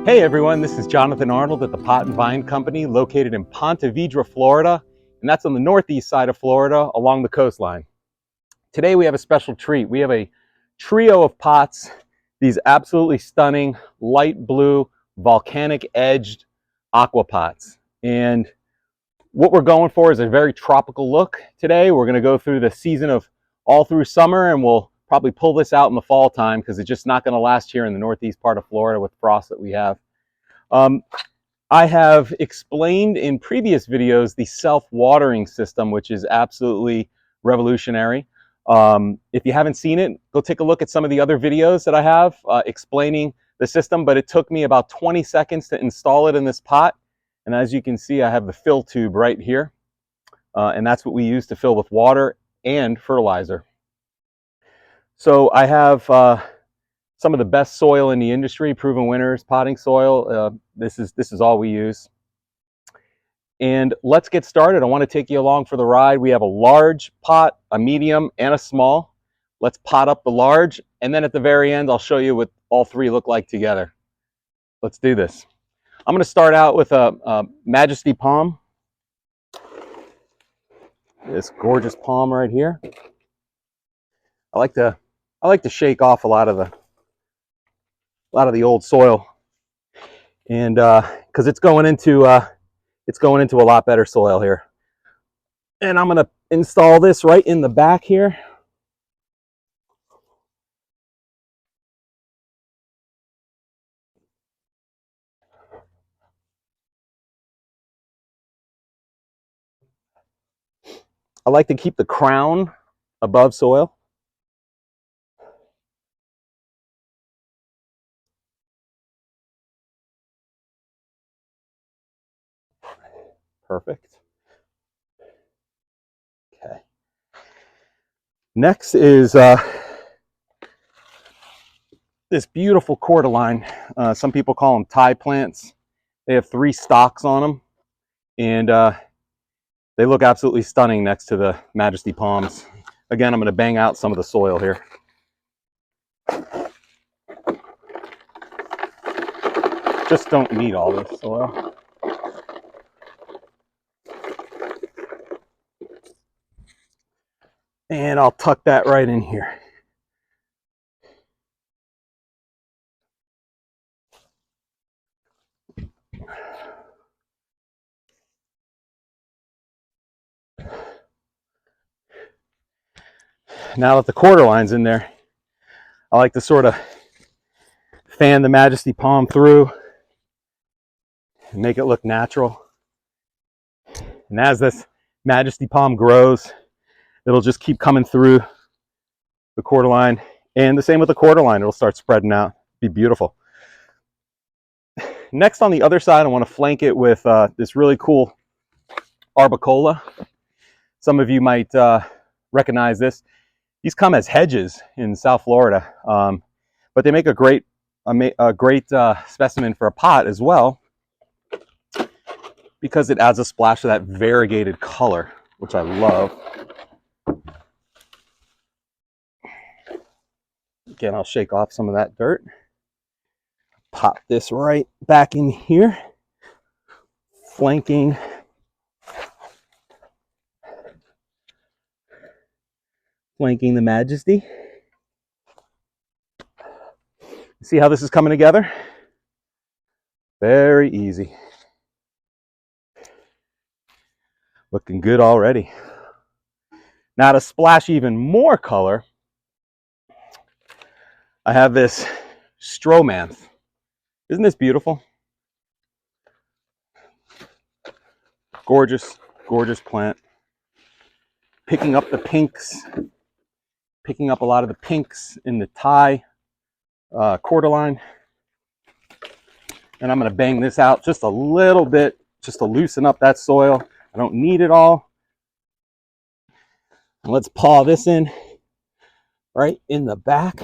Hey everyone, this is Jonathan Arnold at the Pot and Vine Company located in Ponte Vedra, Florida, and that's on the northeast side of Florida along the coastline. Today we have a special treat. We have a trio of pots, these absolutely stunning light blue volcanic edged AquaPots. And what we're going for is a very tropical look today. We're going to go through the season of all through summer, and we'll probably pull this out in the fall time because it's just not going to last here in the northeast part of Florida with frost that we have. I have explained in previous videos the self-watering system, which is absolutely revolutionary. If you haven't seen it, go take a look at some of the other videos that I have explaining the system, but it took me about 20 seconds to install it in this pot. And as you can see, I have the fill tube right here. And that's what we use to fill with water and fertilizer. So I have some of the best soil in the industry, proven winners, potting soil. This is all we use. And let's get started. I want to take you along for the ride. We have a large pot, a medium, and a small. Let's pot up the large, and then at the very end, I'll show you what all three look like together. Let's do this. I'm going to start out with a Majesty palm. This gorgeous palm right here. I like to shake off a lot of the old soil, and because it's going into a lot better soil here. And I'm going to install this right in the back here. I like to keep the crown above soil. Perfect. Okay. Next is this beautiful cordyline. Some people call them Thai plants. They have 3 stalks on them, and they look absolutely stunning next to the Majesty palms. Again, I'm going to bang out some of the soil here. Just don't need all this soil. And I'll tuck that right in here. Now that the cordyline's in there, I like to sort of fan the Majesty palm through and make it look natural. And as this Majesty palm grows, it'll just keep coming through the cordyline. And the same with the cordyline, it'll start spreading out. Be beautiful. Next, on the other side, I want to flank it with this really cool arbicola. Some of you might recognize this. These come as hedges in South Florida, but they make a great specimen for a pot as well, because it adds a splash of that variegated color, which I love. Again, I'll shake off some of that dirt. Pop this right back in here, flanking the Majesty. See how this is coming together? Very easy. Looking good already. Now to splash even more color, I have this stromanth. Isn't this beautiful? Gorgeous, gorgeous plant. Picking up the pinks, picking up a lot of the pinks in the Thai cordyline. And I'm going to bang this out just a little bit, just to loosen up that soil. I don't need it all. And let's paw this in right in the back.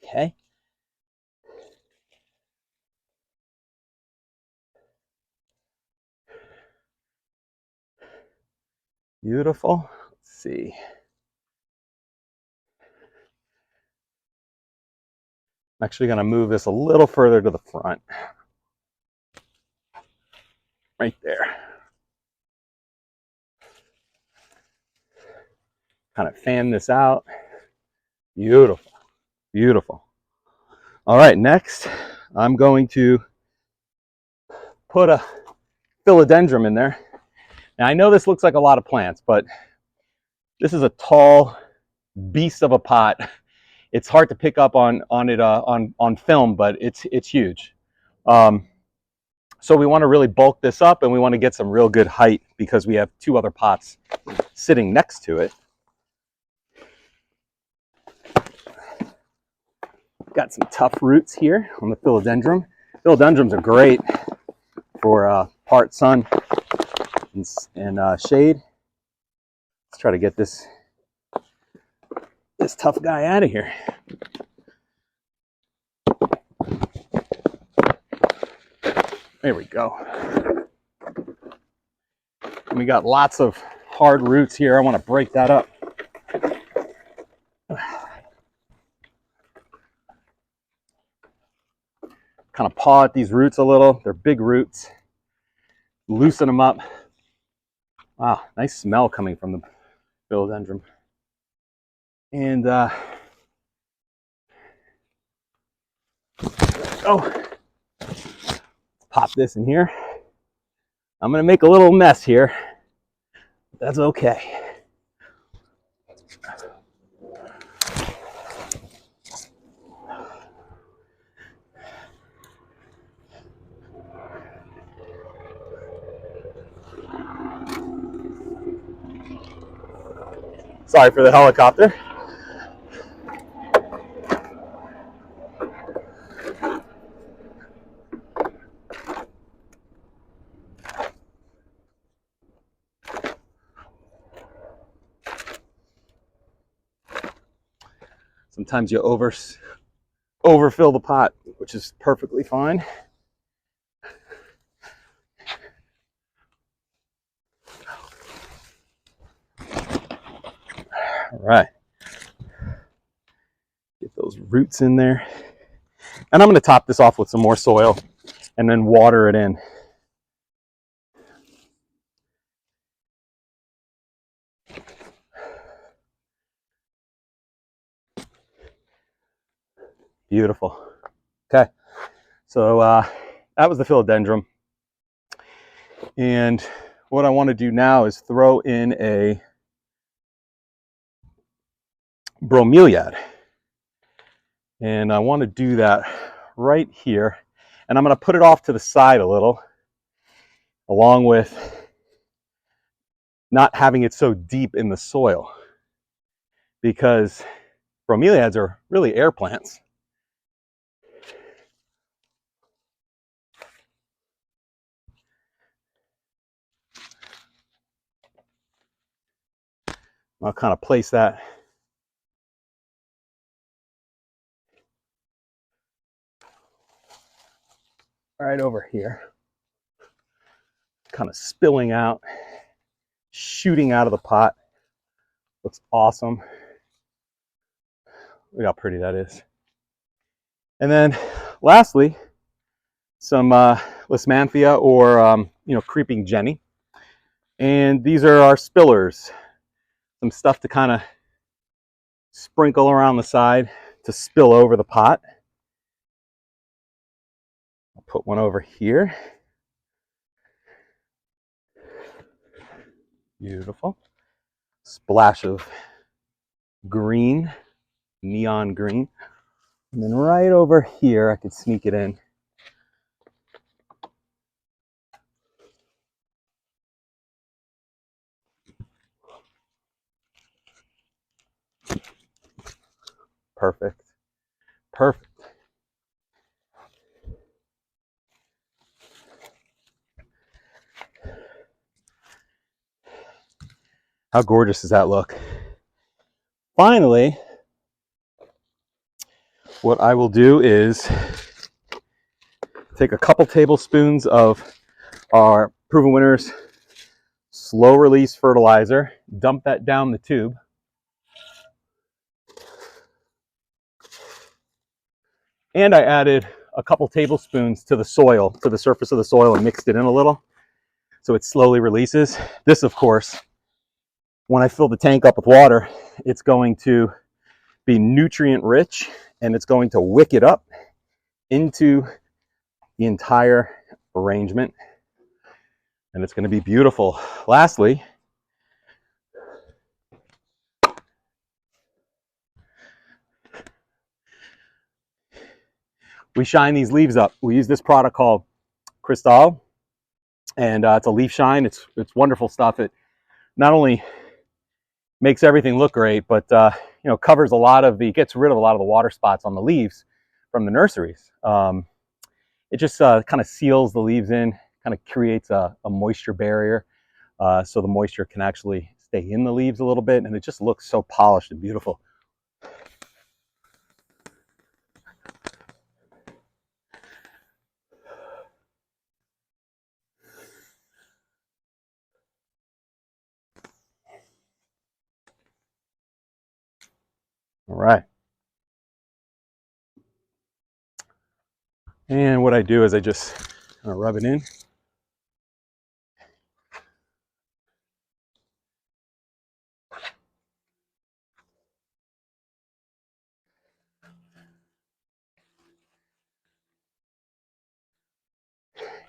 Okay. Beautiful. Let's see. I'm actually going to move this a little further to the front. Right there. Kind of fan this out. Beautiful. Beautiful. All right, next I'm going to put a philodendron in there. Now I know this looks like a lot of plants, but this is a tall beast of a pot. It's hard to pick up on it on film, but it's huge. So we want to really bulk this up, and we want to get some real good height because we have two other pots sitting next to it. Got some tough roots here on the philodendron. Philodendrons are great for part sun and shade. Let's try to get this tough guy out of here. There we go. And we got lots of hard roots here. I want to break that up. Kind of paw at these roots a little. They're big roots. Loosen them up. Wow, nice smell coming from the philodendron. And pop this in here. I'm going to make a little mess here. That's okay. Sorry for the helicopter. Sometimes you overfill the pot, which is perfectly fine. All right. Get those roots in there. And I'm going to top this off with some more soil and then water it in. Beautiful. Okay. So that was the philodendron. And what I want to do now is throw in a bromeliad. And I want to do that right here. And I'm going to put it off to the side a little, along with not having it so deep in the soil, because bromeliads are really air plants. I'll kind of place that right over here, kind of spilling out, shooting out of the pot. Looks awesome. Look how pretty that is. And then lastly, some Lismanthia or creeping Jenny. And these are our spillers. Some stuff to kind of sprinkle around the side to spill over the pot. I'll put one over here. Beautiful. Splash of green, neon green. And then right over here, I could sneak it in. Perfect. Perfect. How gorgeous does that look? Finally, what I will do is take a couple tablespoons of our Proven Winners slow release fertilizer, dump that down the tube. And I added a couple tablespoons to the soil, to the surface of the soil, and mixed it in a little so it slowly releases. This, of course, when I fill the tank up with water, it's going to be nutrient rich and it's going to wick it up into the entire arrangement, and it's going to be beautiful. Lastly, we shine these leaves up. We use this product called Cristal, and it's a leaf shine. It's wonderful stuff. It not only makes everything look great, but you know, covers a lot of the, gets rid of a lot of the water spots on the leaves from the nurseries. It just kind of seals the leaves in, kind of creates a moisture barrier, so the moisture can actually stay in the leaves a little bit, and it just looks so polished and beautiful. All right. And what I do is I just kind of rub it in.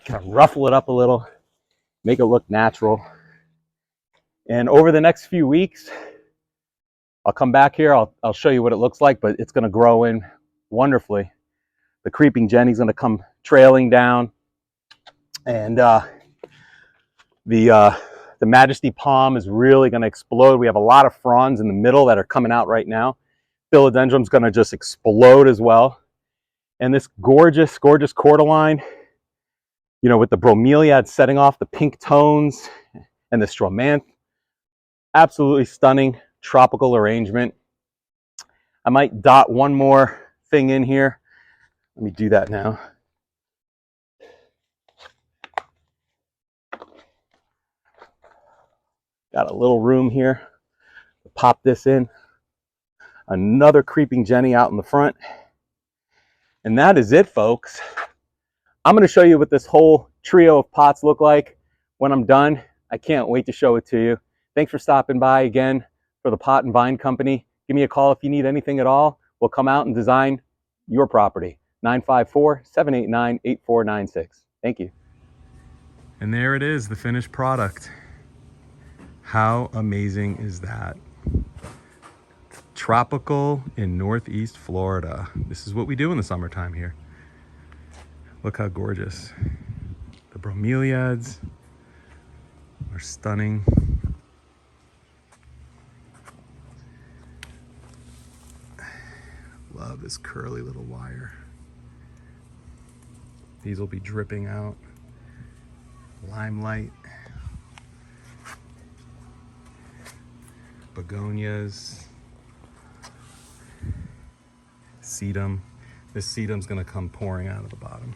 Kind of ruffle it up a little, make it look natural. And over the next few weeks, I'll come back here, I'll show you what it looks like, but it's going to grow in wonderfully. The creeping Jenny's going to come trailing down, and the Majesty Palm is really going to explode. We have a lot of fronds in the middle that are coming out right now. Philodendron's going to just explode as well. And this gorgeous, gorgeous cordyline, you know, with the bromeliads setting off the pink tones and the stromanth, absolutely stunning tropical arrangement. I might dot one more thing in here. Let me do that now. Got a little room here to pop this in. Another creeping Jenny out in the front. And that is it, folks. I'm going to show you what this whole trio of pots look like when I'm done. I can't wait to show it to you. Thanks for stopping by again for the Pot and Vine Company. Give me a call if you need anything at all. We'll come out and design your property. 954-789-8496. Thank you. And there it is, the finished product. How amazing is that? Tropical in Northeast Florida. This is what we do in the summertime here. Look how gorgeous. The bromeliads are stunning. Love this curly little wire. These will be dripping out. Limelight. Begonias. Sedum. This sedum's gonna come pouring out of the bottom.